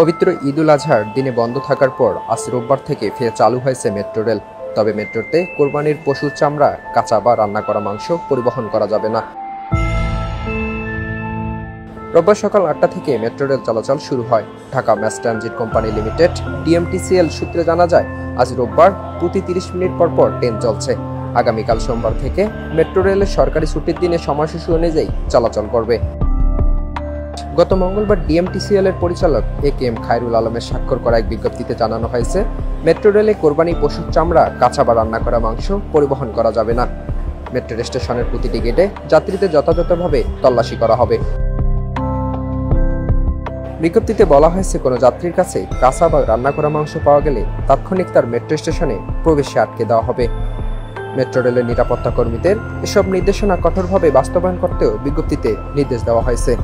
পবিত্র ঈদুল আজহার দিনে বন্ধ থাকার পর আজ রোববার থেকে ফের চালু হয়েছে মেট্রো রেল। তবে মেট্রোতে কোরবানির পশুর চামড়া, কাঁচা বা রান্না করা মাংস পরিবহন করা যাবে না। রোববার সকাল ৮টা থেকে মেট্রো রেল চলাচল শুরু হয়। Dhaka mass transit company limited DMTCL সূত্রে জানা যায়, আজ রোববার প্রতি ৩০ মিনিট পর পর ট্রেন চলছে। আগামীকাল সোমবার থেকে মেট্রো রেলের সরকারি ছুটির দিনে সময়সূচি অনুযায়ী চলাচল করবে। গত মঙ্গলবার DMTCL এর পরিচালক AKM খায়রুল আলমের স্বাক্ষর করা এক বিজ্ঞপ্তিতে জানানো হয়েছে, মেট্রো রেলে কোরবানি পশুর চামড়া, কাঁচা বা রান্না করা মাংস পরিবহন করা যাবে না। মেট্রো স্টেশনের প্রতিটি গেটে যাত্রীদের যথাযথভাবে তল্লাশি করা হবে। বিজ্ঞপ্তিতে বলা হয়েছে, কোনো যাত্রীর কাছে কাঁচা বা রান্না করা মাংস পাওয়া গেলে তাৎক্ষণিক তার মেট্রো স্টেশনে প্রবেশে আটকে দেওয়া হবে। মেট্রো রেলের নিরাপত্তা কর্মীদের এসব নির্দেশনা কঠোরভাবে বাস্তবায়ন করতেও বিজ্ঞপ্তিতে নির্দেশ দেওয়া হয়েছে।